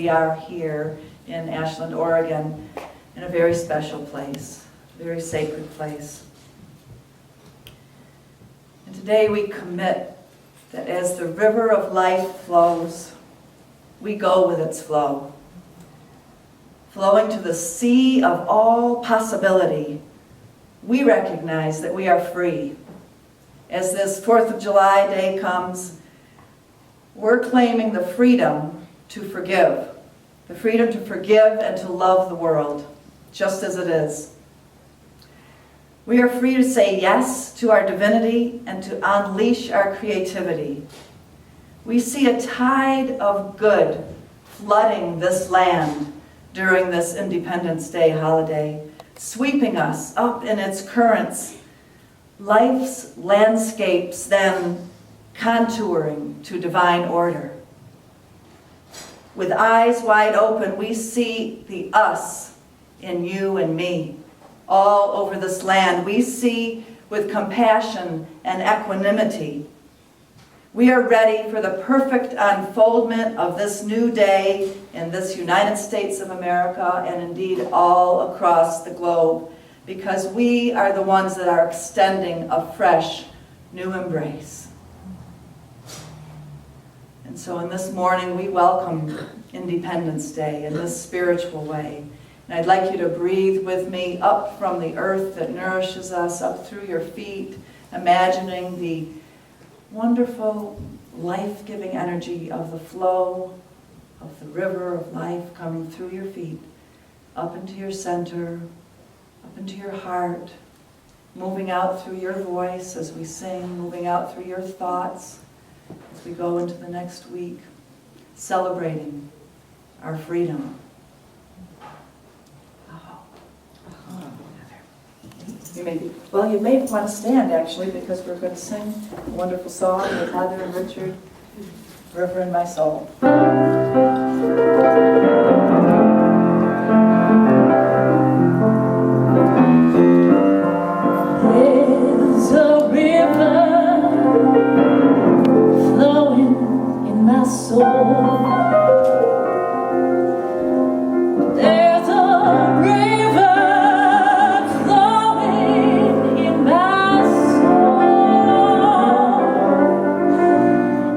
we are here in Ashland, Oregon, in a very special place, a very sacred place. And today we commit that as the river of life flows, we go with its flow, flowing to the sea of all possibility. We recognize that we are free. As this 4th of July day comes, we're claiming the freedom to forgive and to love the world, just as it is. We are free to say yes to our divinity and to unleash our creativity. We see a tide of good flooding this land during this Independence Day holiday, sweeping us up in its currents, life's landscapes then contouring to divine order. With eyes wide open, we see the us in you and me. All over this land, we see with compassion and equanimity. We are ready for the perfect unfoldment of this new day in this United States of America and indeed all across the globe, because we are the ones that are extending a fresh new embrace. And so in this morning, we welcome Independence Day in this spiritual way. And I'd like you to breathe with me up from the earth that nourishes us, up through your feet, imagining the wonderful, life-giving energy of the flow of the river of life coming through your feet, up into your center, up into your heart, moving out through your voice as we sing, moving out through your thoughts as we go into the next week, celebrating our freedom. You may want to stand, actually, because we're going to sing a wonderful song with Heather and Richard, River in My Soul. There's a river flowing in my soul. There's a river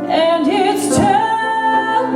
and it's telling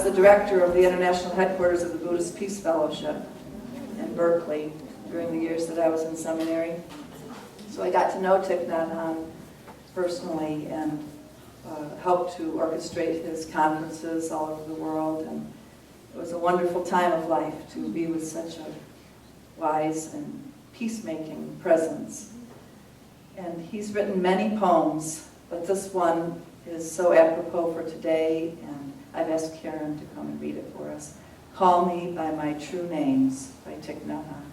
the director of the international headquarters of the Buddhist Peace Fellowship in Berkeley during the years that I was in seminary. So I got to know Thich Nhat Hanh personally and helped to orchestrate his conferences all over the world. And it was a wonderful time of life to be with such a wise and peacemaking presence. And he's written many poems, but this one is so apropos for today, and I've asked Karen to come and read it for us. Call Me by My True Names by Thich Nhat Hanh.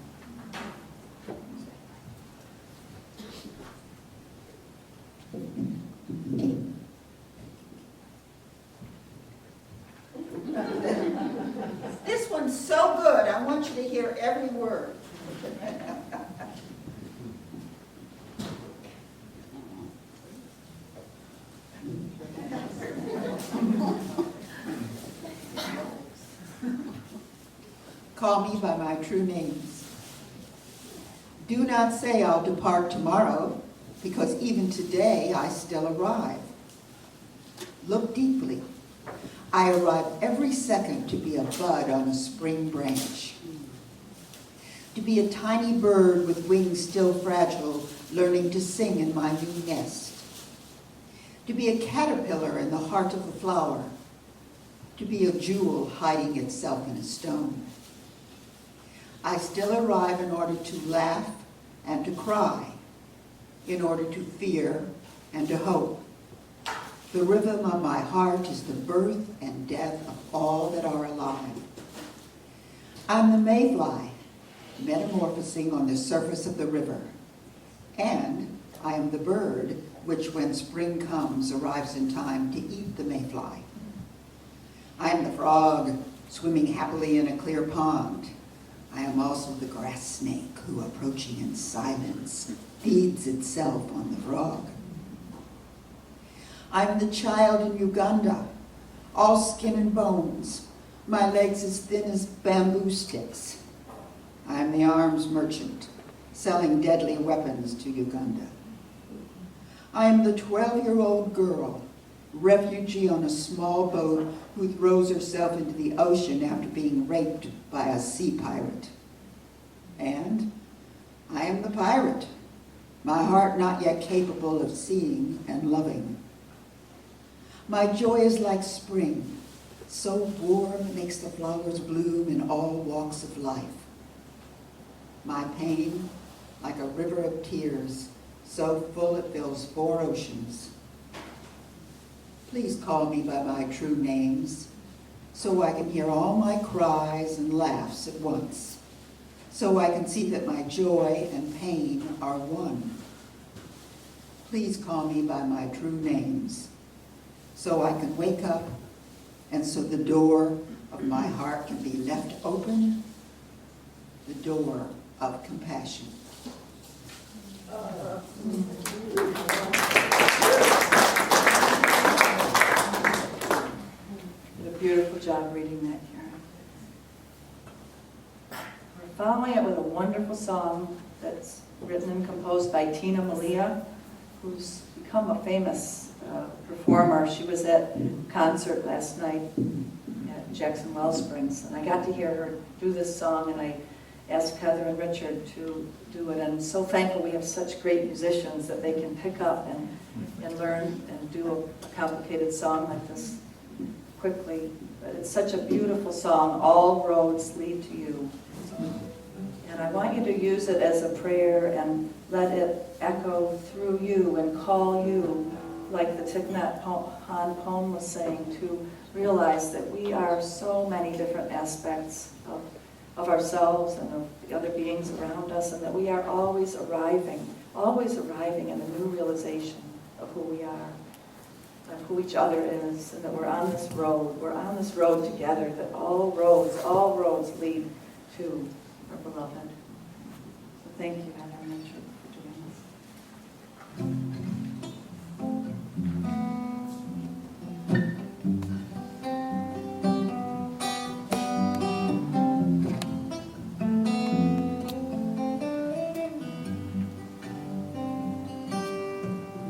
This one's so good, I want you to hear every word. Call me by my true names. Do not say I'll depart tomorrow, because even today I still arrive. Look deeply. I arrive every second to be a bud on a spring branch, to be a tiny bird with wings still fragile, learning to sing in my new nest, to be a caterpillar in the heart of a flower, to be a jewel hiding itself in a stone. I still arrive in order to laugh and to cry, in order to fear and to hope. The rhythm of my heart is the birth and death of all that are alive. I'm the mayfly, metamorphosing on the surface of the river. And I am the bird which, when spring comes, arrives in time to eat the mayfly. I am the frog, swimming happily in a clear pond. I am also the grass snake who, approaching in silence, feeds itself on the frog. I'm the child in Uganda, all skin and bones, my legs as thin as bamboo sticks. I am the arms merchant, selling deadly weapons to Uganda. I am the 12-year-old girl, refugee on a small boat who throws herself into the ocean after being raped by a sea pirate. And I am the pirate, my heart not yet capable of seeing and loving. My joy is like spring, so warm it makes the flowers bloom in all walks of life. My pain, like a river of tears, so full it fills 4 oceans. Please call me by my true names, so I can hear all my cries and laughs at once, so I can see that my joy and pain are one. Please call me by my true names, so I can wake up, and so the door of my heart can be left open, the door of compassion. Did a beautiful job reading that, Karen. We're following it with a wonderful song that's written and composed by Tina Malia, who's become a famous performer. She was at a concert last night at Jackson Wellsprings, and I got to hear her do this song, and I asked Heather and Richard to do it. And I'm so thankful we have such great musicians that they can pick up and learn and do a complicated song like this quickly. But it's such a beautiful song, All Roads Lead to You. And I want you to use it as a prayer and let it echo through you and call you, like the Thich Nhat Hanh poem was saying, to realize that we are so many different aspects of ourselves and of the other beings around us, and that we are always arriving in a new realization of who we are, of who each other is, and that we're on this road together, that all roads lead to our beloved. So thank you, Heather and Richard, for doing this.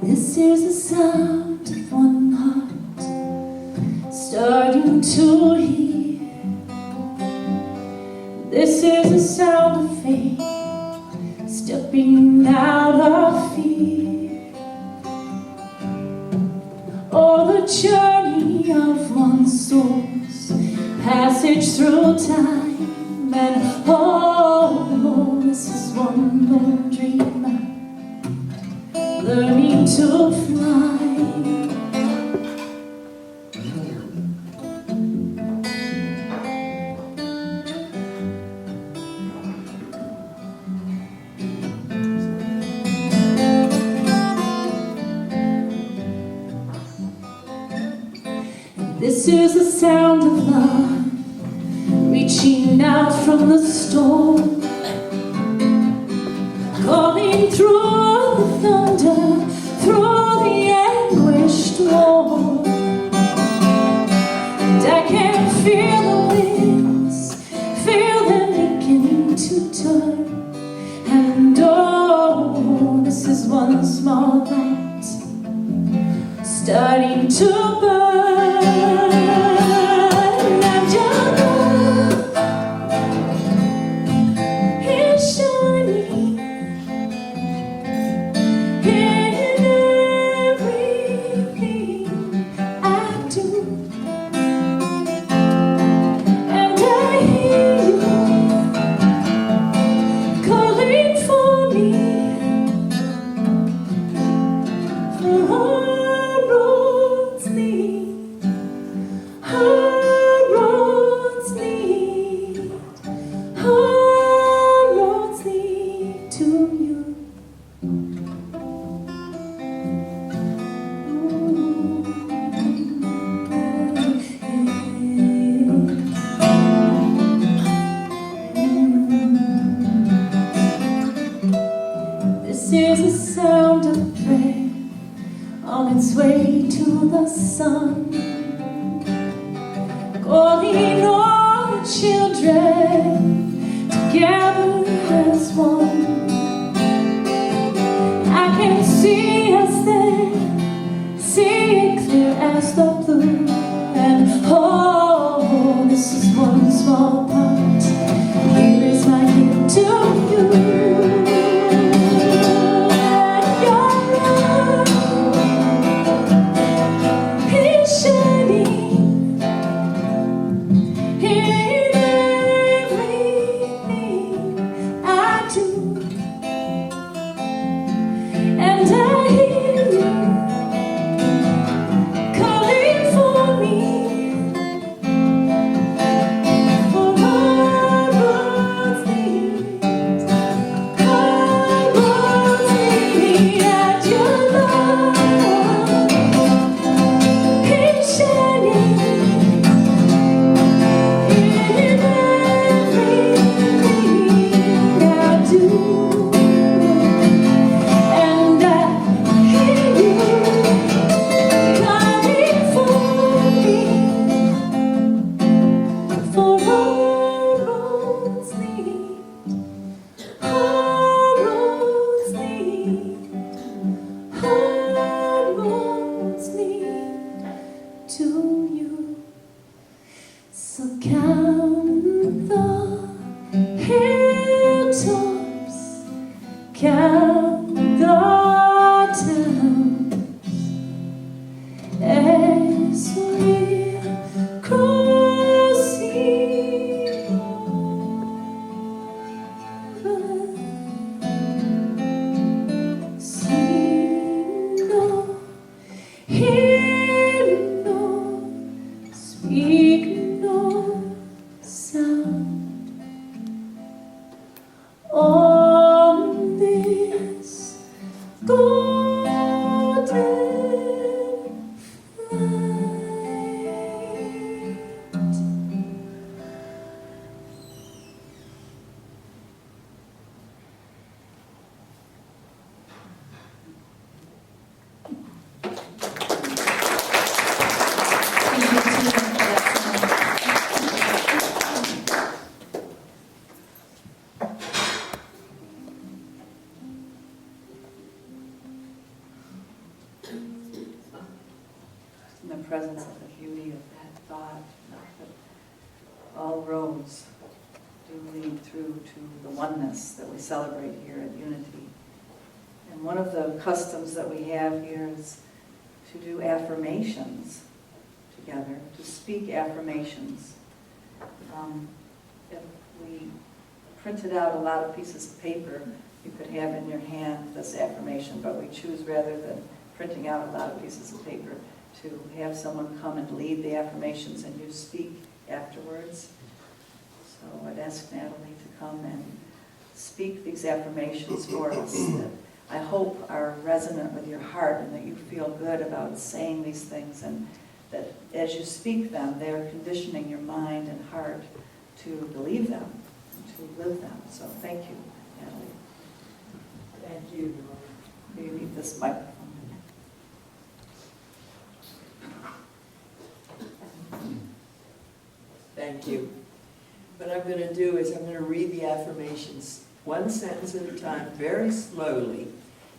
This is the sound of one heart starting starting to hear. This is the sound of faith, stepping out of fear. Or the journey of one's soul's passage through time. And oh, this is one more dreamer learning to fly. This is the sound of love, reaching out from the storm, calling through the thunder, through the anguished war. And I can feel the winds, feel them beginning to turn. And oh, this is one small light starting to burn. And your love is shining in everything I do. And I hear you calling for me. For our roads lead, our roads lead, our roads lead to you. This is the sound of prayer on its way to the sun, calling all the children together as one. I can see us there, see it clear as the blue. And oh, this is one small part. Here is my gift to you. And your love is shining in everything I do. And I hear you calling for me. For our roads lead, our roads lead. And your love is shining in everything I do. And I hear you calling for me. For our roads lead, our roads lead, our roads lead to you. So count the hilltops, count the towns as we're crossing over. See no, hear no, speak no sound on this golden flight. In the presence of the beauty of that thought, that all roads do lead through to the oneness that we celebrate here at Unity. And one of the customs that we have here is to do affirmations together, to speak affirmations. If we printed out a lot of pieces of paper, you could have in your hand this affirmation, but we choose, rather than printing out a lot of pieces of paper, to have someone come and lead the affirmations and you speak afterwards. So I'd ask Natalie to come and speak these affirmations for us that I hope are resonant with your heart, and that you feel good about saying these things, and that as you speak them, they're conditioning your mind and heart to believe them, and to live them. So thank you, Natalie. Thank you. You need this microphone. Thank you. What I'm going to do is I'm going to read the affirmations one sentence at a time, very slowly.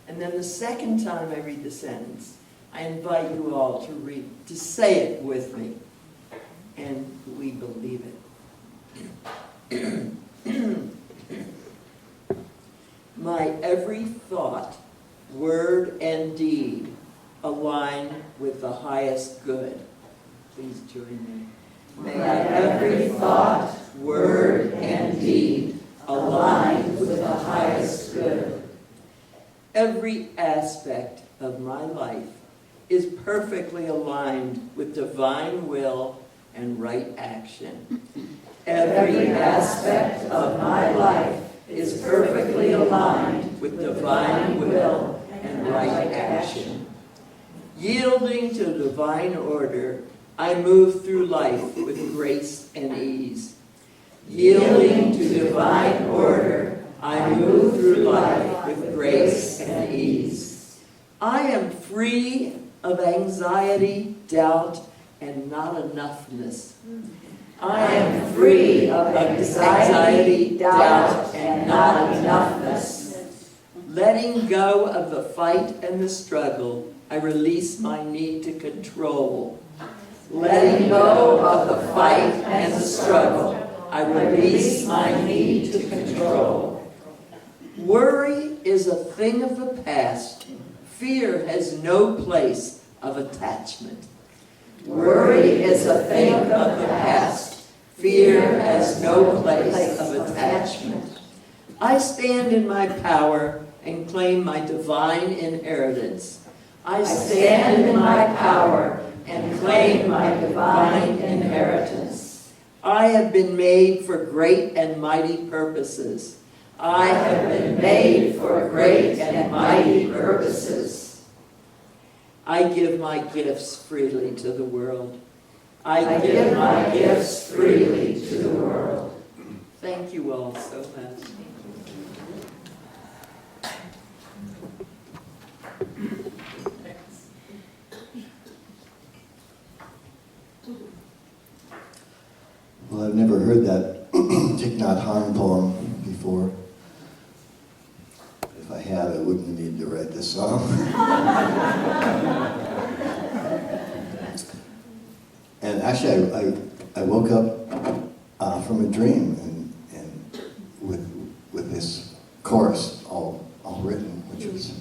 And then the second time I read the sentence, I invite you all to say it with me. And we believe it. My every thought, word, and deed align with the highest good. Please join me. May every thought, word, and deed align with the highest good. Every aspect of my life is perfectly aligned with divine will and right action. Every aspect of my life is perfectly aligned with divine will and right action. Yielding to divine order, I move through life with grace and ease. Yielding to divine order, I move through life with grace and ease. I am free of anxiety, doubt, and not enoughness. I am free of anxiety, doubt, and not enoughness. Letting go of the fight and the struggle, I release my need to control. Letting go of the fight and the struggle, I release my need to control. Worry is a thing of the past. Fear has no place of attachment. Worry is a thing of the past. Fear has no place of attachment. I stand in my power and claim my divine inheritance. I stand in my power and claim my divine inheritance. I have been made for great and mighty purposes. I have been made for great and mighty purposes. I give my gifts freely to the world. I give my gifts freely to the world. Thank you all so much. Well, I've never heard that Thich Nhat Hanh poem before. If I had, I wouldn't need to write this song. And actually, I woke up from a dream and with this chorus all written, which was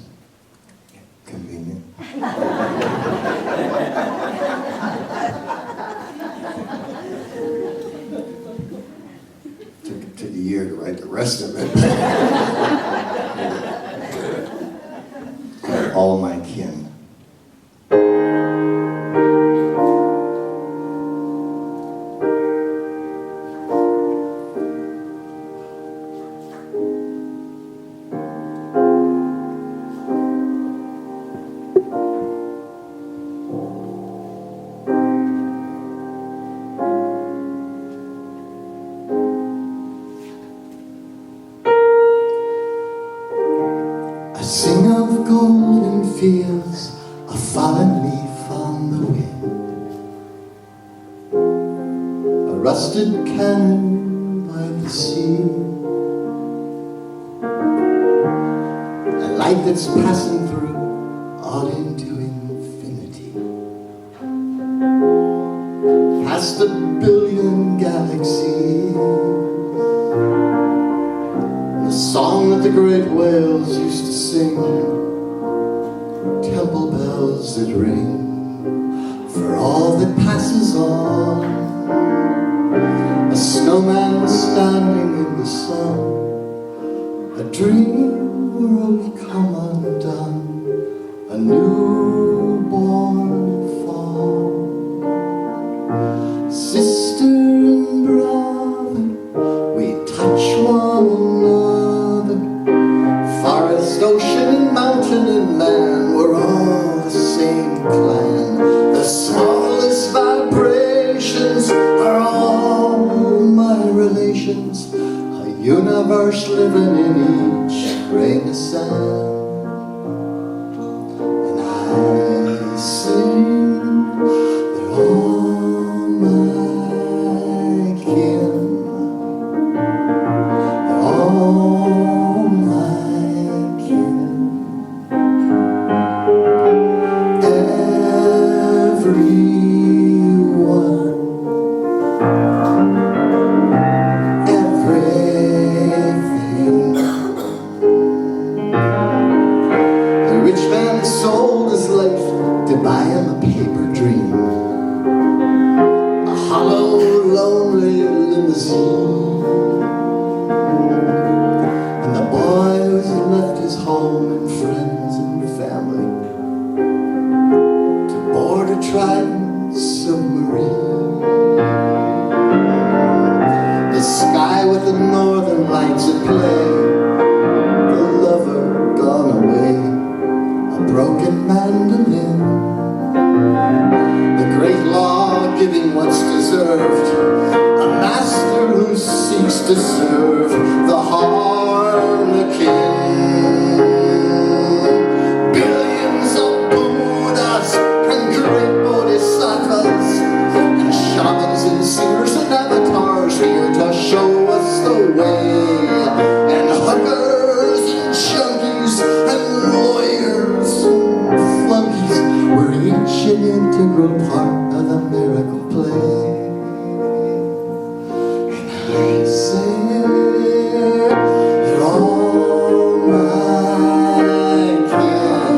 convenient. Took a year to write the rest of it. All my kin. I sing of golden fields, a fallen leaf on the wind, a rusted cannon by the sea, a light that's passing through all into infinity, past 1 billion galaxies. The song that the great whales used to sing, temple bells that ring for all that passes on. A snowman standing in the sun, a dream world come undone, a newborn fall. Sister and brother, we touch one another. Forest, ocean, and mountain and land, we're all the same clan. The smallest vibrations are all my relations, a universe living in each grain of sand. And I sing, they're all my kin. They're all my kin. Everyone, everything. The rich man sold his life to buy him a paper dream, a hollow, lonely limousine. And the boy who's left his home and friends and family to board a Trident submarine. The sky with the northern lights at play, the lover gone away, a broken mandolin. The great law giving what's deserved, a master who seeks to serve the harlequin. Billions of Buddhas and great bodhisattvas and shamans and seers and avatars here to show us the way. And hookers and junkies and lawyers and flunkies, we're each an integral part of the miracle play. And I say, they're all my kin.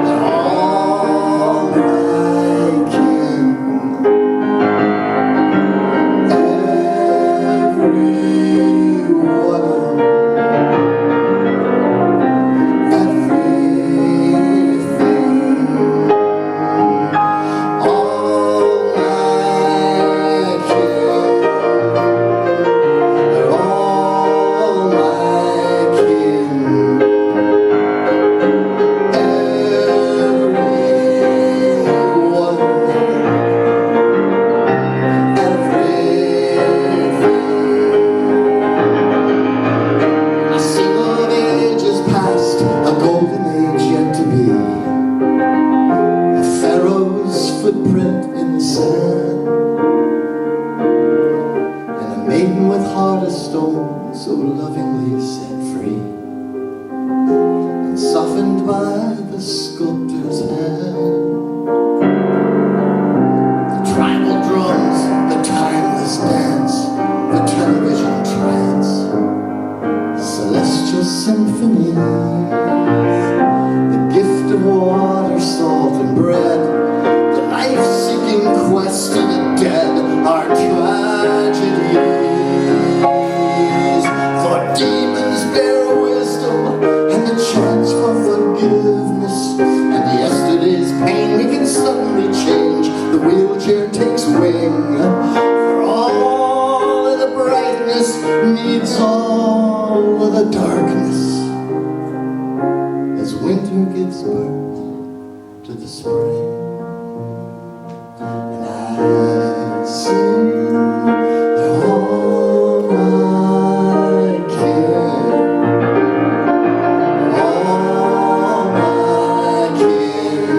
They're all my kin. Everyone, everything. All my kin. They're all my kin. Everyone, everything. A single age is past, a golden age yet to be. A pharaoh's footprint in the sand, and a maiden with heart of stone so lovingly set free and softened by the sculptor's hand. The tribal drums, the timeless dance, the television trance, the celestial symphony, the gift of water, salt, and bread, the life-seeking quest of the dead are tragedies. For demons bear wisdom and the chance for forgiveness, and yesterday's pain we can suddenly change. The wheelchair takes wing, for all of the brightness needs all of the darkness, as winter gives birth to the spring. And I sing, they're all my kin. All my kin.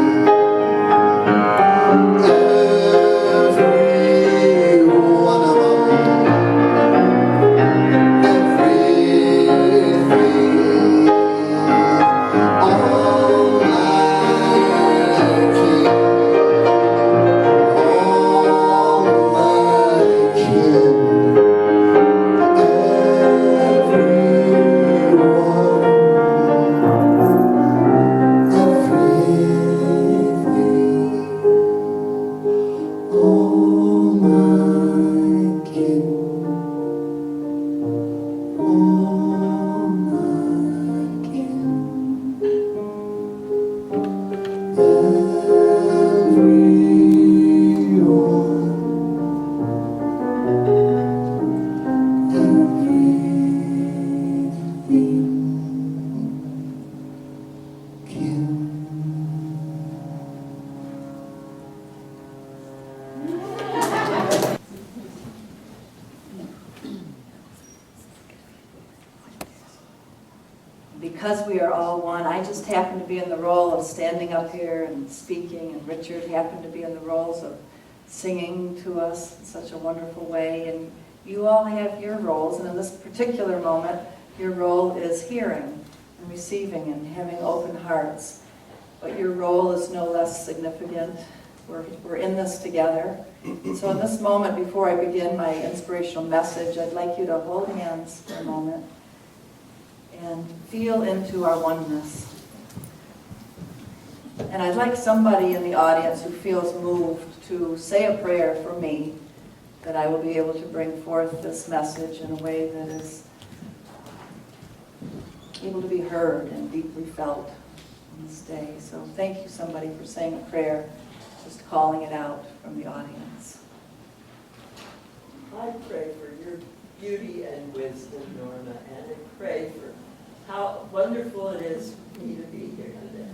Every one of them. Everything. All my kin. All because we are all one, I just happen to be in the role of standing up here and speaking, and Richard happened to be in the roles of singing to us in such a wonderful way, and you all have your roles, and in this particular moment, your role is hearing and receiving and having open hearts. But your role is no less significant. We're in this together. So in this moment, before I begin my inspirational message, I'd like you to hold hands for a moment and feel into our oneness. And I'd like somebody in the audience who feels moved to say a prayer for me, that I will be able to bring forth this message in a way that is able to be heard and deeply felt on this day. So thank you, somebody, for saying a prayer, just calling it out from the audience. I pray for your beauty and wisdom, Norma, and I pray for how wonderful it is for me to be here today.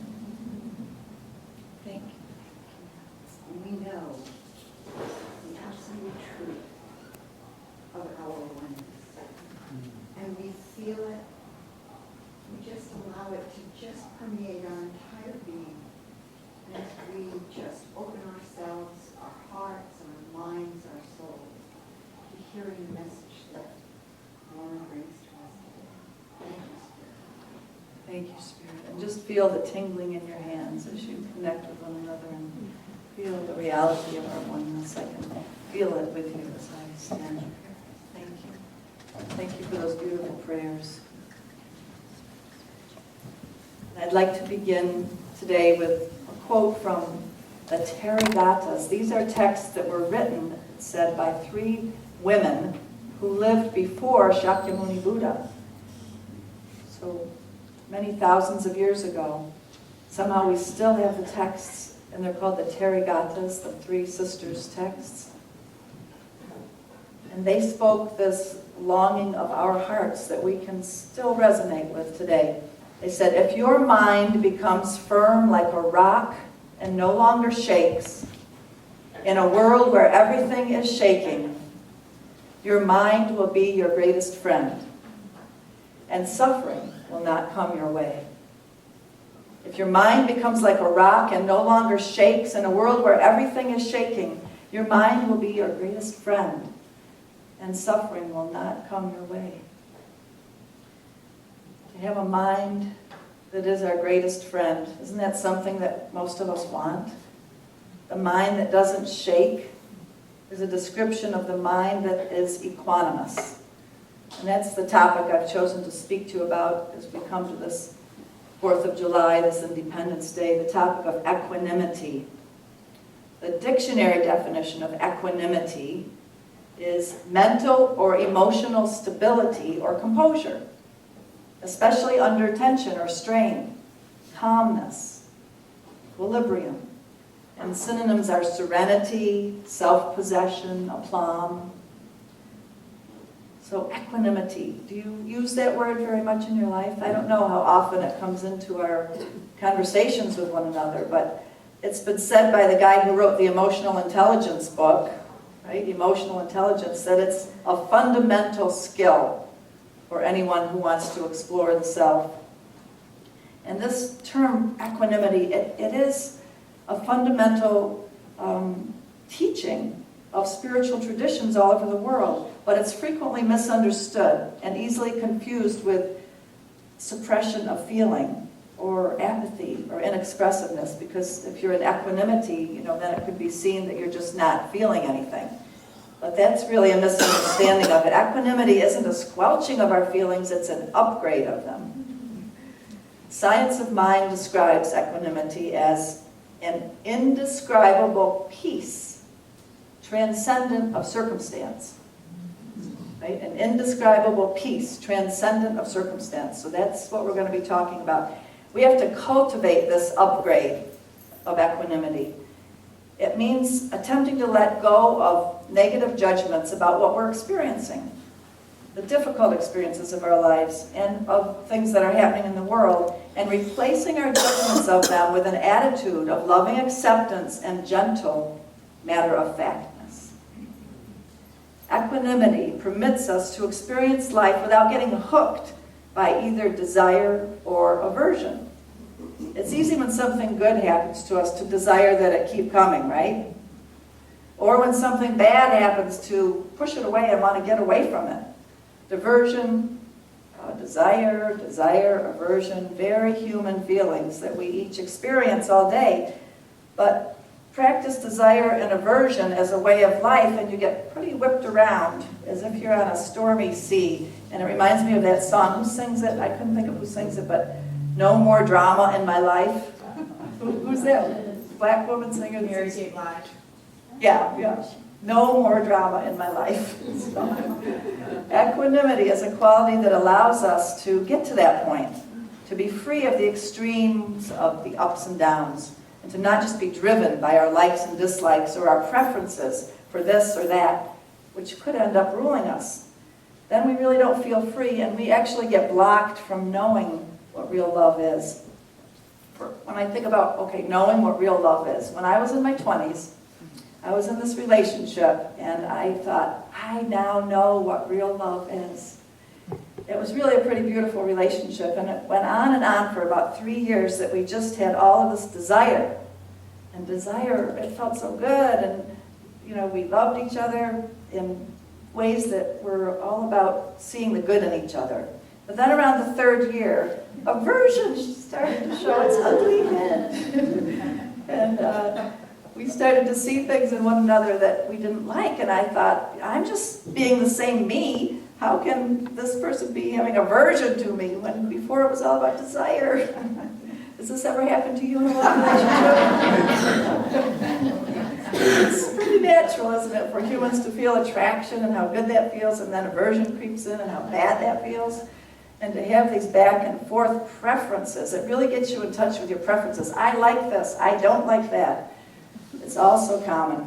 Thank you. We know the absolute truth of our oneness. And we feel it. We just allow it to just permeate our entire being. And as we just open ourselves, our hearts, our minds, our souls, to hearing the message that Lauren brings to us today. Thank you, Spirit. Thank you, Spirit. And just feel the tingling in your hands as you connect with one another and feel the reality of our oneness. I can feel it with you as I stand here. Thank you. Thank you for those beautiful prayers. And I'd like to begin today with a quote from the Therigattas. These are texts that were written, it said, by 3 women who lived before Shakyamuni Buddha. So many thousands of years ago. Somehow we still have the texts, and they're called the Therigattas, the 3 sisters' texts. And they spoke this longing of our hearts that we can still resonate with today. They said, if your mind becomes firm like a rock and no longer shakes, in a world where everything is shaking, your mind will be your greatest friend, and suffering will not come your way. If your mind becomes like a rock and no longer shakes, in a world where everything is shaking, your mind will be your greatest friend, and suffering will not come your way. To have a mind that is our greatest friend, isn't that something that most of us want? The mind that doesn't shake is a description of the mind that is equanimous. And that's the topic I've chosen to speak to you about as we come to this 4th of July, this Independence Day, the topic of equanimity. The dictionary definition of equanimity is mental or emotional stability or composure, especially under tension or strain, calmness, equilibrium. And synonyms are serenity, self-possession, aplomb. So equanimity, do you use that word very much in your life? I don't know how often it comes into our conversations with one another, but it's been said by the guy who wrote the Emotional Intelligence book, right? Emotional Intelligence, that it's a fundamental skill for anyone who wants to explore the self. And this term equanimity, it is a fundamental teaching of spiritual traditions all over the world, but it's frequently misunderstood and easily confused with suppression of feeling or apathy or inexpressiveness, because if you're in equanimity, then it could be seen that you're just not feeling anything. But that's really a misunderstanding of it. Equanimity isn't a squelching of our feelings, it's an upgrade of them. Science of mind describes equanimity as an indescribable peace, transcendent of circumstance. Right? An indescribable peace, transcendent of circumstance. So that's what we're going to be talking about. We have to cultivate this upgrade of equanimity. It means attempting to let go of negative judgments about what we're experiencing, the difficult experiences of our lives and of things that are happening in the world, and replacing our judgments of them with an attitude of loving acceptance and gentle matter-of-factness. Equanimity permits us to experience life without getting hooked by either desire or aversion. It's easy when something good happens to us to desire that it keep coming, right? Or when something bad happens to push it away and want to get away from it. Diversion, desire, aversion, very human feelings that we each experience all day. But practice desire and aversion as a way of life and you get pretty whipped around as if you're on a stormy sea. And it reminds me of that song. Who sings it? I couldn't think of who sings it, but No More Drama in My Life. Who's that black woman singing? Mary J. Blige. Yeah. No more drama in my life. Equanimity is a quality that allows us to get to that point, to be free of the extremes of the ups and downs, and to not just be driven by our likes and dislikes or our preferences for this or that, which could end up ruling us. Then we really don't feel free, and we actually get blocked from knowing what real love is. When I think about, knowing what real love is, when I was in my 20s, I was in this relationship, and I thought, I now know what real love is. It was really a pretty beautiful relationship, and it went on for about 3 years that we just had all of this desire. And desire, it felt so good, and we loved each other in ways that were all about seeing the good in each other. But then around the 3rd year, aversion started to show its ugly head. And we started to see things in one another that we didn't like, and I thought, I'm just being the same me. How can this person be having aversion to me when before it was all about desire? Has this ever happened to you in a love relationship? It's pretty natural, isn't it, for humans to feel attraction and how good that feels, and then aversion creeps in and how bad that feels. And to have these back and forth preferences, it really gets you in touch with your preferences. I like this, I don't like that. It's all so common.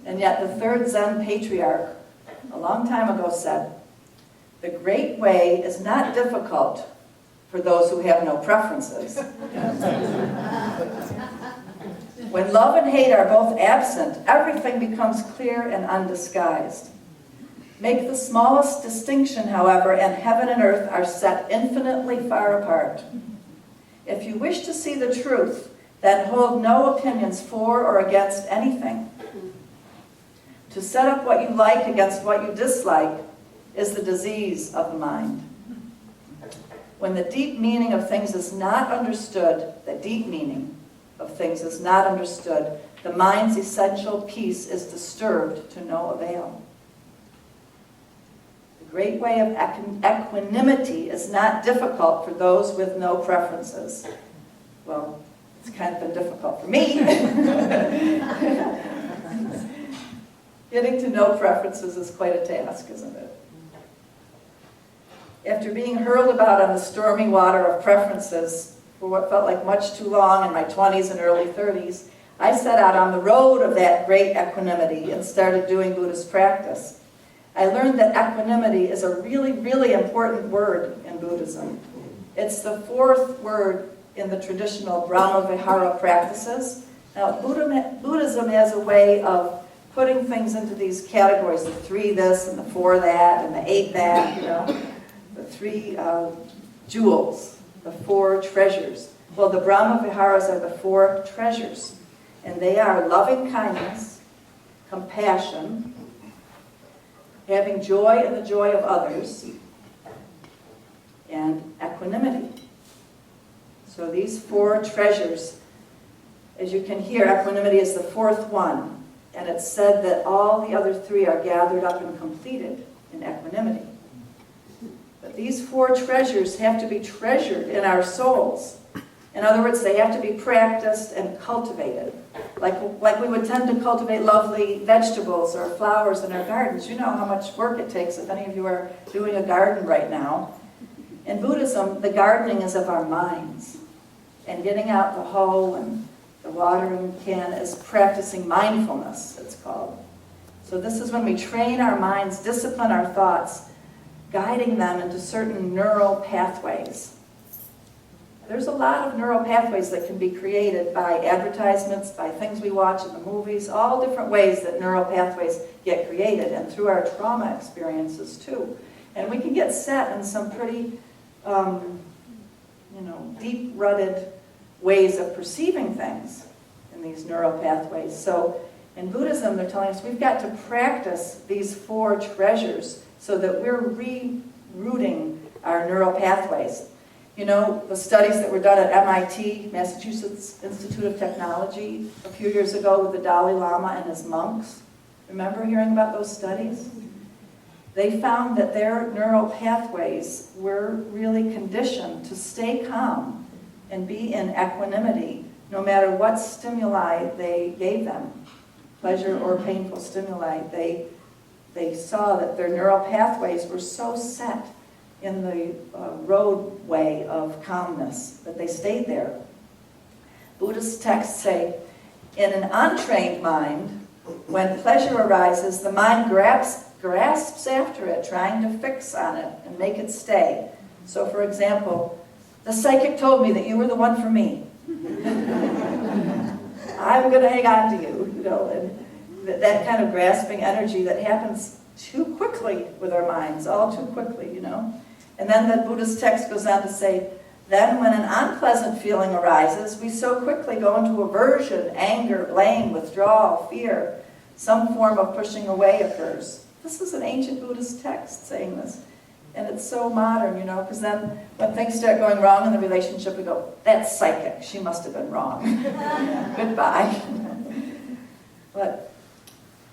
And yet the 3rd Zen patriarch, a long time ago, said, the great way is not difficult for those who have no preferences. When love and hate are both absent, everything becomes clear and undisguised. Make the smallest distinction, however, and heaven and earth are set infinitely far apart. If you wish to see the truth, then hold no opinions for or against anything. To set up what you like against what you dislike is the disease of the mind. When the deep meaning of things is not understood, the mind's essential peace is disturbed to no avail. The great way of equanimity is not difficult for those with no preferences. Well, it's kind of been difficult for me. Getting to know preferences is quite a task, isn't it? After being hurled about on the stormy water of preferences for what felt like much too long in my 20s and early 30s, I set out on the road of that great equanimity and started doing Buddhist practice. I learned that equanimity is a really, really important word in Buddhism. It's the 4th word in the traditional Brahma-Vihara practices. Now, Buddhism has a way of putting things into these categories, the 3 this and the 4 that and the 8 that, the 3 jewels, the 4 treasures. Well, the Brahma-Viharas are the 4 treasures, and they are loving kindness, compassion, having joy in the joy of others, and equanimity. So these 4 treasures, as you can hear, equanimity is the 4th one, and it's said that all the other 3 are gathered up and completed in equanimity. But these 4 treasures have to be treasured in our souls. In other words, they have to be practiced and cultivated. Like we would tend to cultivate lovely vegetables or flowers in our gardens. You know how much work it takes if any of you are doing a garden right now. In Buddhism, the gardening is of our minds. And getting out the hoe and the watering can is practicing mindfulness, it's called. So this is when we train our minds, discipline our thoughts, guiding them into certain neural pathways. There's a lot of neural pathways that can be created by advertisements, by things we watch in the movies, all different ways that neural pathways get created, and through our trauma experiences too. And we can get set in some pretty deep-rooted ways of perceiving things in these neural pathways. So in Buddhism, they're telling us we've got to practice these 4 treasures so that we're rerouting our neural pathways. You know, the studies that were done at MIT, Massachusetts Institute of Technology, a few years ago with the Dalai Lama and his monks. Remember hearing about those studies? They found that their neural pathways were really conditioned to stay calm and be in equanimity no matter what stimuli they gave them, pleasure or painful stimuli. They saw that their neural pathways were so set in the roadway of calmness that they stayed there. Buddhist texts say, in an untrained mind, when pleasure arises, the mind grasps after it, trying to fix on it and make it stay. So for example, the psychic told me that you were the one for me. I'm going to hang on to you, and that kind of grasping energy that happens too quickly with our minds, all too quickly, And then the Buddhist text goes on to say, then when an unpleasant feeling arises, we so quickly go into aversion, anger, blame, withdrawal, fear. Some form of pushing away occurs. This is an ancient Buddhist text saying this. And it's so modern, because then when things start going wrong in the relationship, we go, that's psychic. She must have been wrong. Goodbye. But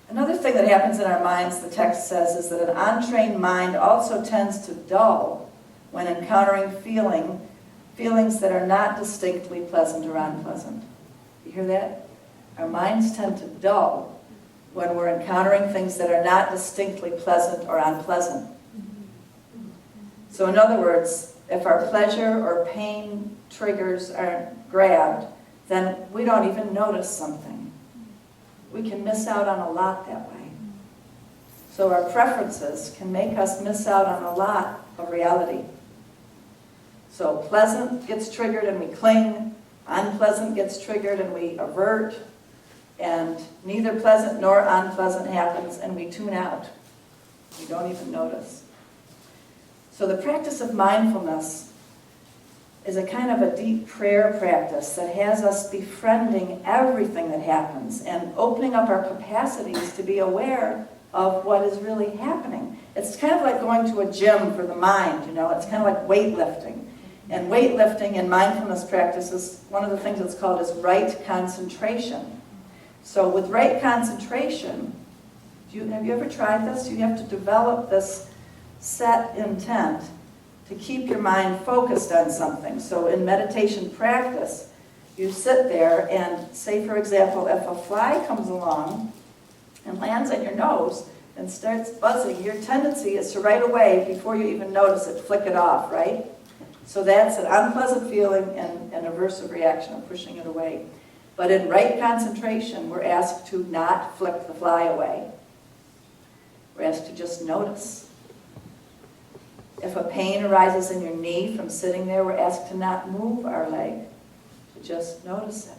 another thing that happens in our minds, the text says, is that an untrained mind also tends to dull when encountering feelings that are not distinctly pleasant or unpleasant. You hear that? Our minds tend to dull when we're encountering things that are not distinctly pleasant or unpleasant. So in other words, if our pleasure or pain triggers aren't grabbed, then we don't even notice something. We can miss out on a lot that way. So our preferences can make us miss out on a lot of reality. So pleasant gets triggered and we cling, unpleasant gets triggered and we avert, and neither pleasant nor unpleasant happens and we tune out. We don't even notice. So the practice of mindfulness is a kind of a deep prayer practice that has us befriending everything that happens and opening up our capacities to be aware of what is really happening. It's kind of like going to a gym for the mind, it's kind of like weightlifting. And weightlifting and mindfulness practice is one of the things that's called is right concentration. So with right concentration, have you ever tried this? You have to develop this set intent to keep your mind focused on something. So in meditation practice, you sit there and say, for example, if a fly comes along and lands on your nose and starts buzzing, your tendency is to right away, before you even notice it, flick it off, right? So that's an unpleasant feeling and an aversive reaction of pushing it away. But in right concentration, we're asked to not flick the fly away. We're asked to just notice. If a pain arises in your knee from sitting there, we're asked to not move our leg, to just notice it.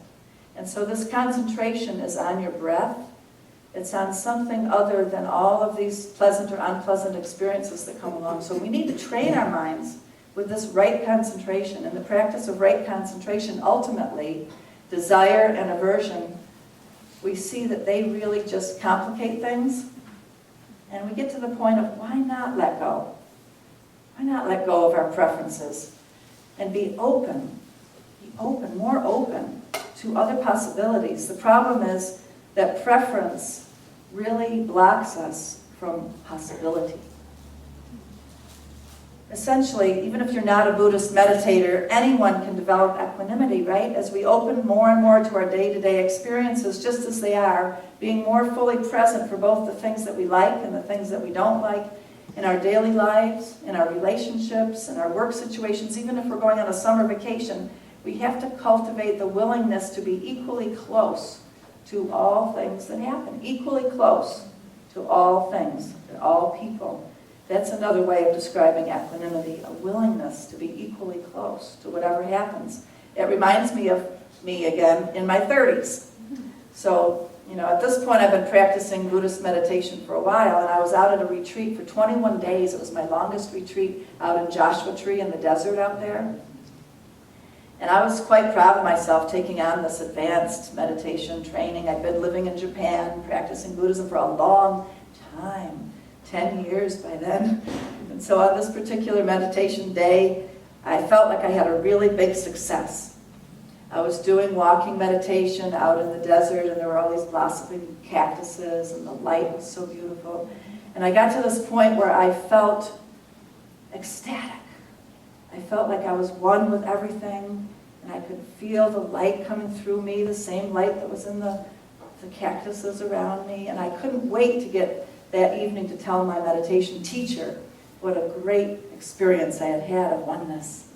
And so this concentration is on your breath. It's on something other than all of these pleasant or unpleasant experiences that come along. So we need to train our minds with this right concentration. And the practice of right concentration, ultimately, desire and aversion, we see that they really just complicate things. And we get to the point of why not let go? Why not let go of our preferences and be open, more open to other possibilities? The problem is that preference really blocks us from possibility. Essentially, even if you're not a Buddhist meditator, anyone can develop equanimity, right? As we open more and more to our day-to-day experiences, just as they are, being more fully present for both the things that we like and the things that we don't like, in our daily lives, in our relationships, in our work situations, even if we're going on a summer vacation, we have to cultivate the willingness to be equally close to all things that happen, equally close to all things and all people. That's another way of describing equanimity, a willingness to be equally close to whatever happens. It reminds me of me again in my 30s. So You know, at this point I've been practicing Buddhist meditation for a while, and I was out at a retreat for 21 days. It was my longest retreat out in Joshua Tree in the desert out there. And I was quite proud of myself taking on this advanced meditation training. I'd been living in Japan, practicing Buddhism for a long time, 10 years by then. And so on this particular meditation day, I felt like I had a really big success. I was doing walking meditation out in the desert, and there were all these blossoming cactuses, and the light was so beautiful. And I got to this point where I felt ecstatic. I felt like I was one with everything, and I could feel the light coming through me, the same light that was in the cactuses around me. And I couldn't wait to get that evening to tell my meditation teacher what a great experience I had of oneness.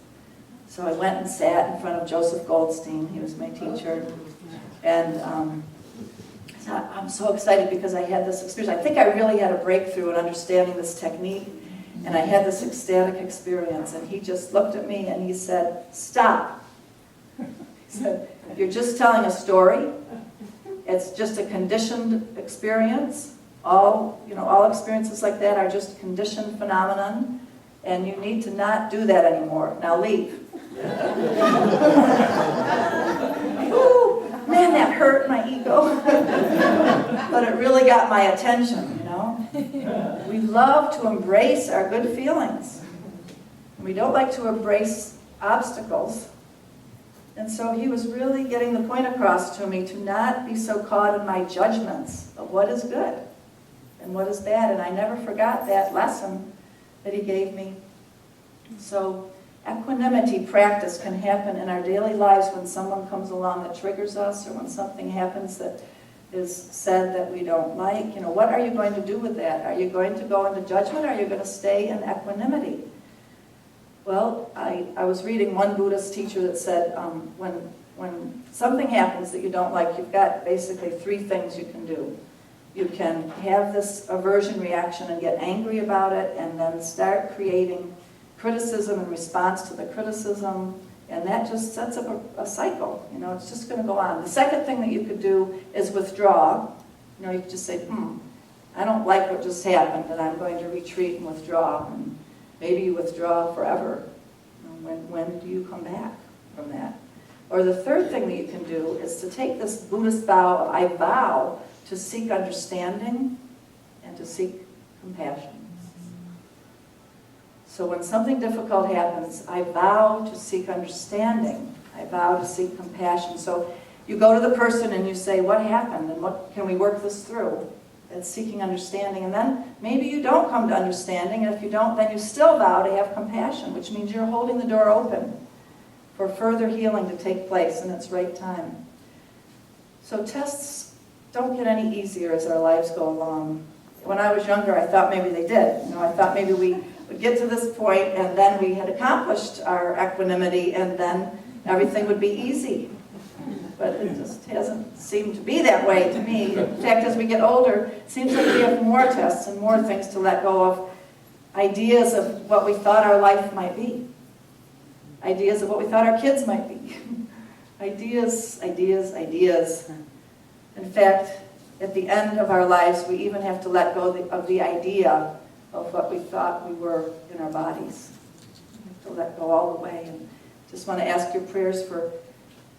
So I went and sat in front of Joseph Goldstein. He was my teacher. And I thought, I'm so excited because I had this experience. I think I really had a breakthrough in understanding this technique. And I had this ecstatic experience. And he just looked at me and he said, stop. He said, you're just telling a story. It's just a conditioned experience. All experiences like that are just conditioned phenomenon. And you need to not do that anymore. Now leave. Ooh, man, that hurt my ego. But it really got my attention, you know. We love to embrace our good feelings. We don't like to embrace obstacles. And so he was really getting the point across to me to not be so caught in my judgments of what is good and what is bad. And I never forgot that lesson that he gave me. So equanimity practice can happen in our daily lives when someone comes along that triggers us, or when something happens that is said that we don't like. You know, what are you going to do with that? Are you going to go into judgment, or are you going to stay in equanimity? Well, I was reading one Buddhist teacher that said when something happens that you don't like, you've got basically 3 things you can do. You can have this aversion reaction and get angry about it, and then start creating criticism in response to the criticism, and that just sets up a cycle. You know, it's just going to go on. The second thing that you could do is withdraw. You know, you could just say, I don't like what just happened, and I'm going to retreat and withdraw. And maybe you withdraw forever. You know, when do you come back from that? Or the third thing that you can do is to take this Buddhist vow of, I vow to seek understanding and to seek compassion. So when something difficult happens, I vow to seek understanding. I vow to seek compassion. So you go to the person and you say, what happened, and what can we work this through? That's seeking understanding. And then maybe you don't come to understanding, and if you don't, then you still vow to have compassion, which means you're holding the door open for further healing to take place in its right time. So tests don't get any easier as our lives go along. When I was younger, I thought maybe they did. You know, I thought maybe we would get to this point, and then we had accomplished our equanimity, and then everything would be easy. But it just hasn't seemed to be that way to me. In fact, as we get older, it seems like we have more tests and more things to let go of. Ideas of what we thought our life might be. Ideas of what we thought our kids might be. Ideas. In fact, at the end of our lives, we even have to let go of the idea of what we thought we were in our bodies. We have to let go all the way. And just want to ask your prayers for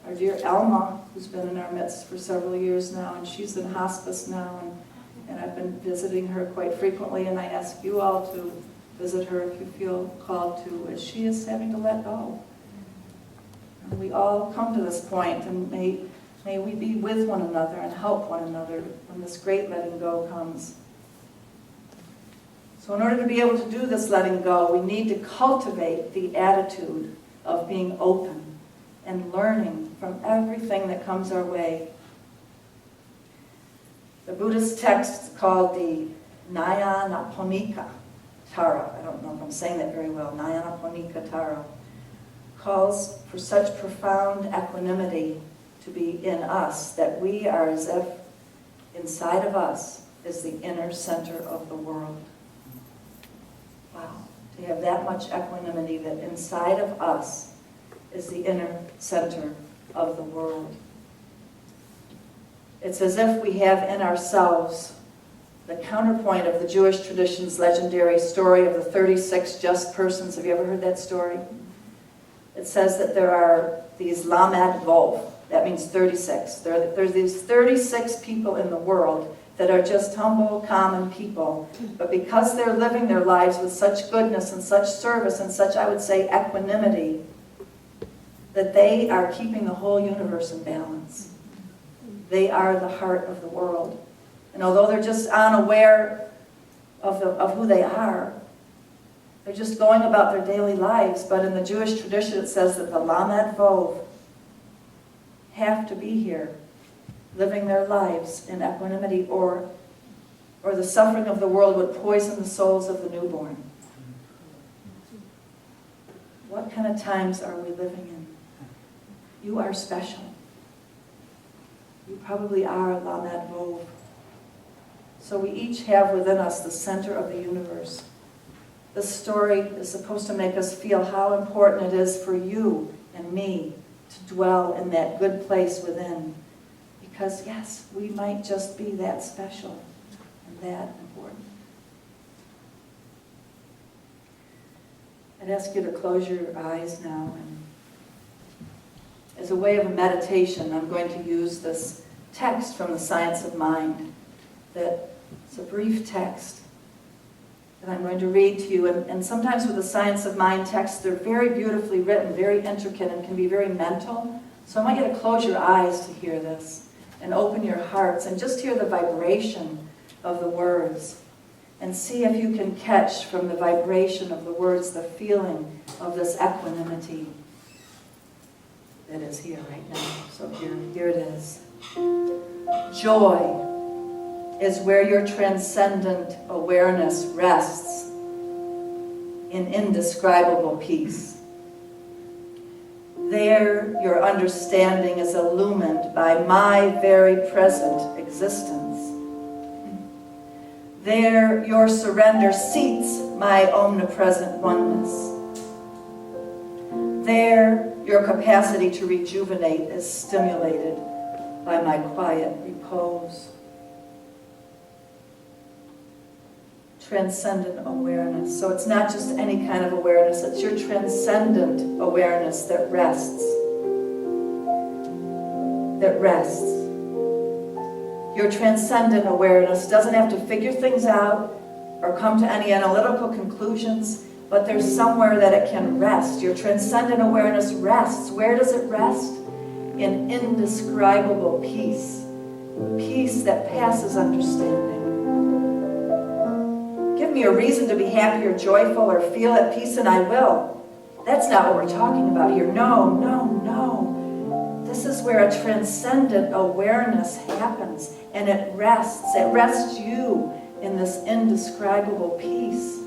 our dear Elma, who's been in our midst for several years now, and she's in hospice now, and I've been visiting her quite frequently, and I ask you all to visit her if you feel called to, as she is having to let go. And we all come to this point, and may we be with one another and help one another when this great letting go comes. So in order to be able to do this letting go, we need to cultivate the attitude of being open and learning from everything that comes our way. The Buddhist text called the Nyanaponika Tara, I don't know if I'm saying that very well, Nyanaponika Tara, calls for such profound equanimity to be in us that we are as if inside of us is the inner center of the world. Wow, to have that much equanimity that inside of us is the inner center of the world. It's as if we have in ourselves the counterpoint of the Jewish tradition's legendary story of the 36 just persons. Have you ever heard that story? It says that there are these Lamed Vov. That means 36. There's these 36 people in the world that are just humble, common people. But because they're living their lives with such goodness and such service and such, I would say, equanimity, that they are keeping the whole universe in balance. They are the heart of the world. And although they're just unaware of who they are, they're just going about their daily lives. But in the Jewish tradition, it says that the Lamed Vov have to be here, living their lives in equanimity, or the suffering of the world would poison the souls of the newborn. What kind of times are we living in? You are special. You probably are Lamed Vov. So we each have within us the center of the universe. This story is supposed to make us feel how important it is for you and me to dwell in that good place within. Because yes, we might just be that special and that important. I'd ask you to close your eyes now, and as a way of a meditation, I'm going to use this text from the Science of Mind. It's a brief text that I'm going to read to you. And sometimes with the Science of Mind texts, they're very beautifully written, very intricate, and can be very mental. So I want you to close your eyes to hear this and open your hearts and just hear the vibration of the words and see if you can catch from the vibration of the words the feeling of this equanimity that is here right now. So here it is. Joy is where your transcendent awareness rests in indescribable peace. There, your understanding is illumined by my very present existence. There, your surrender seats my omnipresent oneness. There, your capacity to rejuvenate is stimulated by my quiet repose. Transcendent awareness. So it's not just any kind of awareness, it's your transcendent awareness that rests. That rests. Your transcendent awareness doesn't have to figure things out or come to any analytical conclusions, but there's somewhere that it can rest. Your transcendent awareness rests. Where does it rest? In indescribable peace. Peace that passes understanding. Give me a reason to be happy or joyful or feel at peace and I will. That's not what we're talking about here. No, no, no. This is where a transcendent awareness happens and it rests. It rests you in this indescribable peace.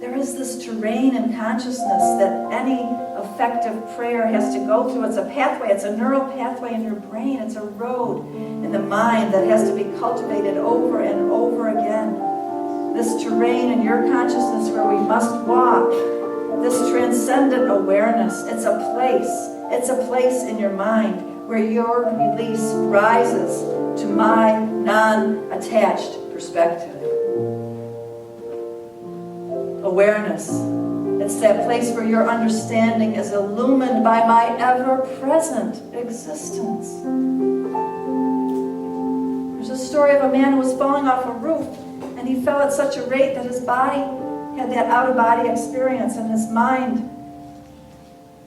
There is this terrain in consciousness that any effective prayer has to go through. It's a pathway. It's a neural pathway in your brain. It's a road in the mind that has to be cultivated over and over again. This terrain in your consciousness where we must walk, this transcendent awareness, it's a place in your mind where your release rises to my non-attached perspective. Awareness, it's that place where your understanding is illumined by my ever-present existence. There's a story of a man who was falling off a roof. And he fell at such a rate that his body had that out-of-body experience and his mind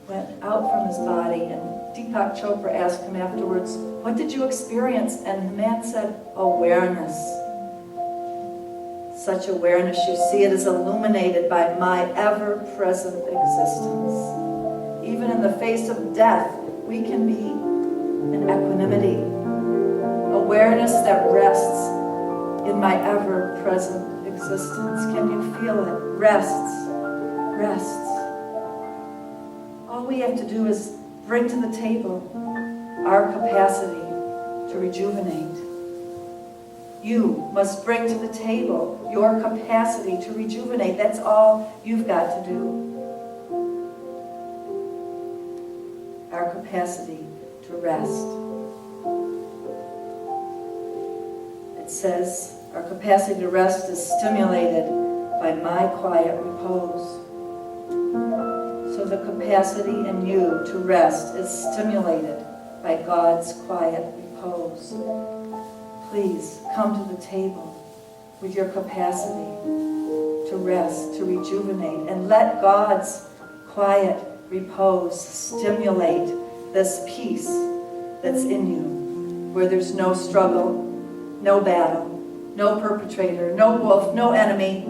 went out from his body. And Deepak Chopra asked him afterwards, what did you experience? And the man said, awareness. Such awareness, you see, it is illuminated by my ever-present existence. Even in the face of death, we can be in equanimity. Awareness that rests in my ever-present existence. Can you feel it? Rests. Rests. All we have to do is bring to the table our capacity to rejuvenate. You must bring to the table your capacity to rejuvenate. That's all you've got to do. Our capacity to rest. It says, our capacity to rest is stimulated by my quiet repose. So the capacity in you to rest is stimulated by God's quiet repose. Please come to the table with your capacity to rest, to rejuvenate, and let God's quiet repose stimulate this peace that's in you, where there's no struggle, no battle, no perpetrator, no wolf, no enemy.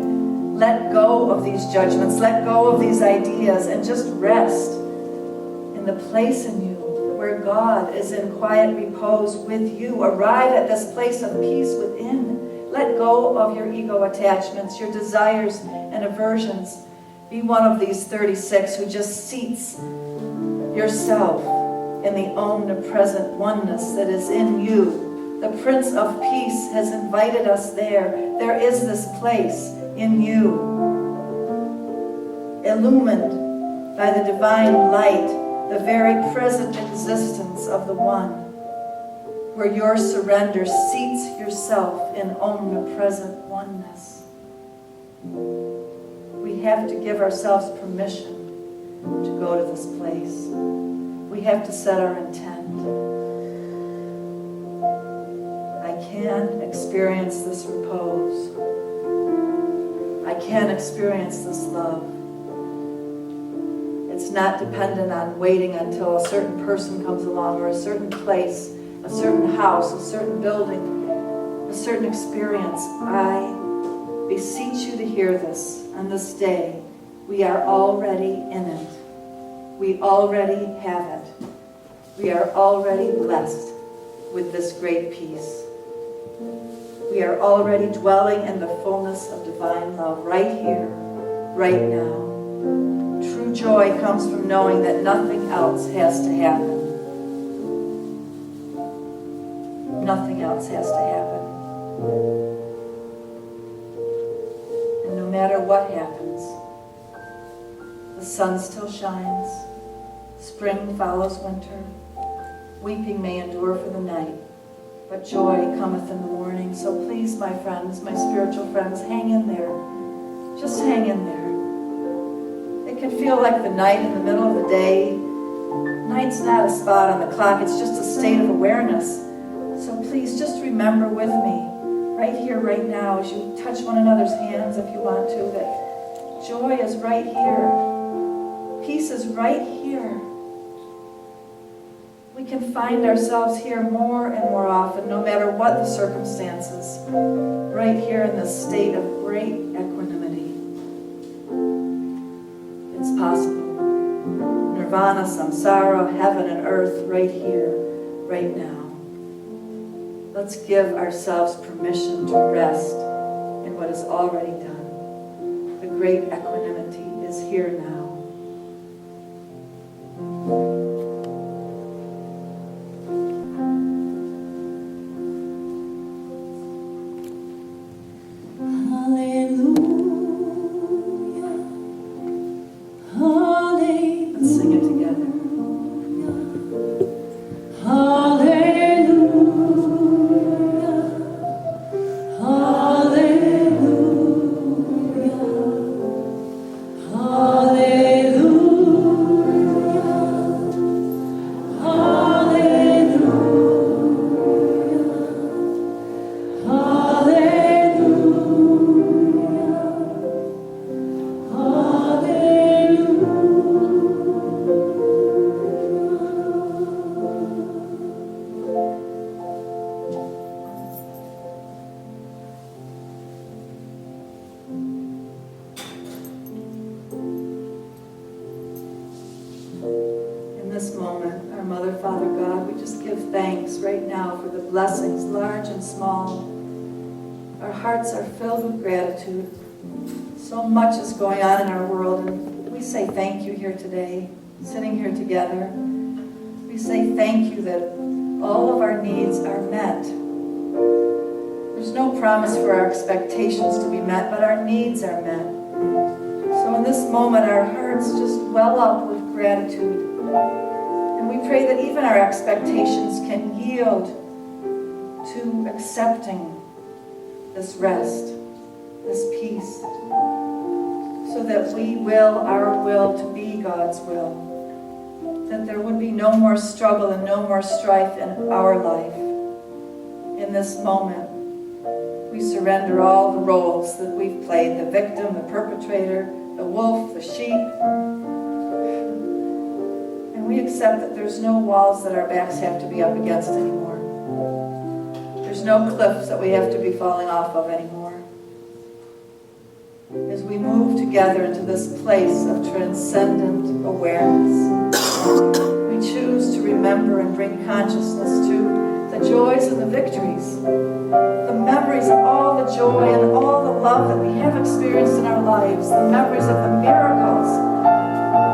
Let go of these judgments, let go of these ideas, and just rest in the place in you where God is in quiet repose with you. Arrive at this place of peace within. Let go of your ego attachments, your desires and aversions. Be one of these 36 who just seats yourself in the omnipresent oneness that is in you. The Prince of Peace has invited us there. There is this place in you, illumined by the divine light, the very present existence of the One, where your surrender seats yourself in omnipresent oneness. We have to give ourselves permission to go to this place. We have to set our intent. I can experience this repose. I can experience this love. It's not dependent on waiting until a certain person comes along, or a certain place, a certain house, a certain building, a certain experience. I beseech you to hear this on this day. We are already in it. We already have it. We are already blessed with this great peace. We are already dwelling in the fullness of divine love right here, right now. True joy comes from knowing that nothing else has to happen. Nothing else has to happen. And no matter what happens, the sun still shines, spring follows winter, weeping may endure for the night, but joy cometh in the morning. So please, my friends, my spiritual friends, hang in there. Just hang in there. It can feel like the night in the middle of the day. Night's not a spot on the clock, it's just a state of awareness. So please just remember with me, right here, right now, as you touch one another's hands if you want to, that joy is right here. Peace is right here. We can find ourselves here more and more often, no matter what the circumstances, right here in this state of great equanimity. It's possible. Nirvana, samsara, heaven and earth, right here, right now. Let's give ourselves permission to rest in what is already done. The great equanimity is here now. Let's sing it together. In this moment, our Mother, Father, God, we just give thanks right now for the blessings, large and small. Our hearts are filled with gratitude. So much is going on in our world, and we say thank you here today, sitting here together. We say thank you that all of our needs are met. There's no promise for our expectations to be met, but our needs are met. So in this moment, our hearts just well up with gratitude. And we pray that even our expectations can yield to accepting this rest, this peace, so that we will our will to be God's will. That there would be no more struggle and no more strife in our life. In this moment, we surrender all the roles that we've played, the victim, the perpetrator, the wolf, the sheep. And we accept that there's no walls that our backs have to be up against anymore. There's no cliffs that we have to be falling off of anymore. As we move together into this place of transcendent awareness, we choose to remember and bring consciousness to the joys and the victories, the memories of all the joy and all the love that we have experienced in our lives, the memories of the miracles.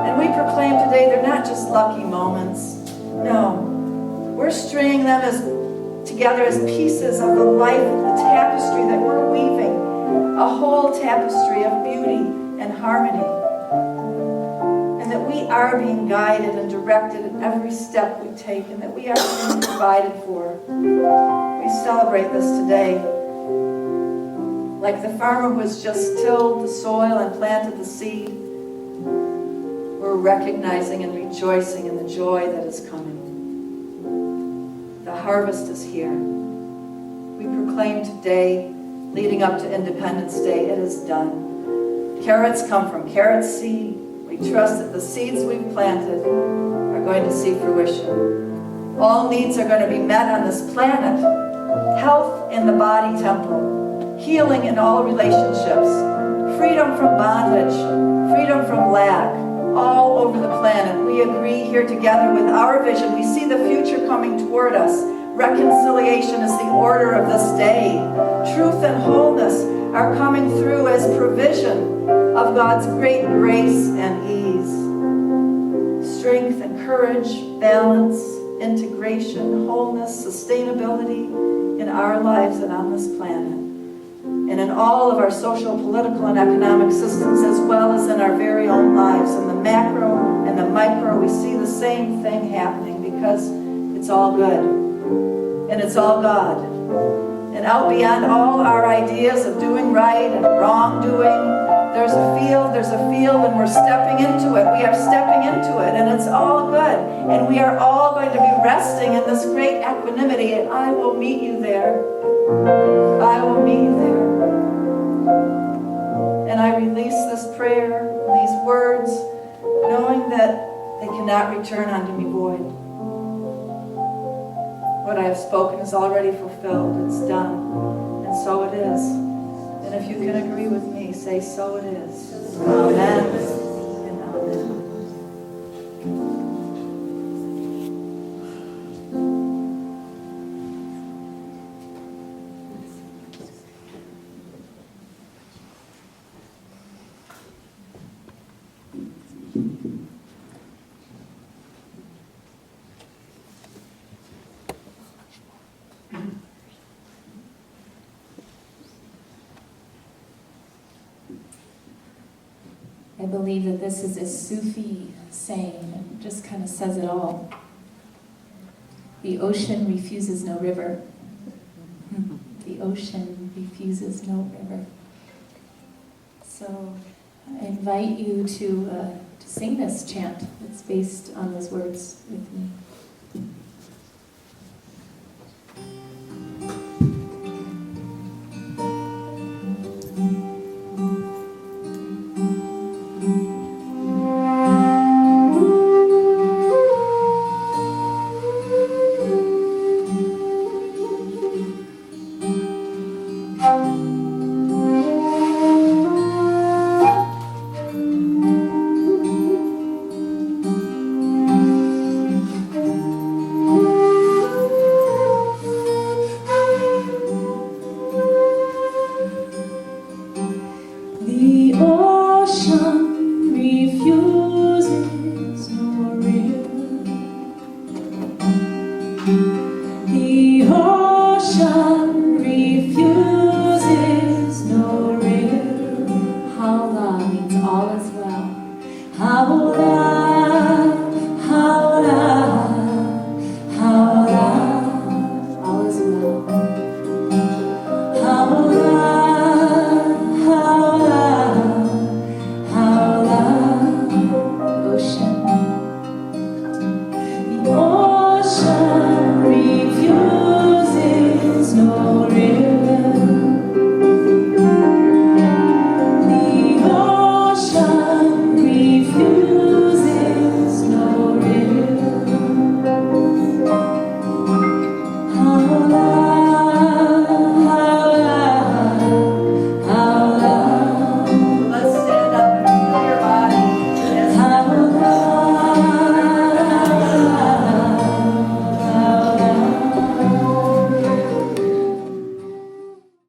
And we proclaim today they're not just lucky moments. No, we're stringing them together as pieces of the life, the tapestry that we're weaving, a whole tapestry of beauty and harmony. And that we are being guided and directed in every step we take, and that we are being provided for. We celebrate this today. Like the farmer who has just tilled the soil and planted the seed, we're recognizing and rejoicing in the joy that is coming. The harvest is here. We proclaim today, leading up to Independence Day, it is done. Carrots come from carrot seed. We trust that the seeds we've planted are going to see fruition. All needs are going to be met on this planet. Health in the body temple, healing in all relationships, freedom from bondage, freedom from lack, all over the planet. We agree here together with our vision. We see the future coming toward us. Reconciliation is the order of this day. Truth and wholeness are coming through as provision of God's great grace and ease. Strength and courage, balance, integration, wholeness, sustainability in our lives and on this planet. And in all of our social, political, and economic systems, as well as in our very own lives. In the macro and the micro, we see the same thing happening because it's all good. And it's all God. And out beyond all our ideas of doing right and wrongdoing, there's a field, and we're stepping into it. We are stepping into it, and it's all good. And we are all going to be resting in this great equanimity, and I will meet you there. I will meet you there. And I release this prayer, these words, knowing that they cannot return unto me void. What I have spoken is already fulfilled. It's done. And so it is. And if you can agree with me, say, so it is. Amen and amen. I believe that this is a Sufi saying, and just kind of says it all. The ocean refuses no river. The ocean refuses no river. So I invite you to sing this chant. It's based on those words with me.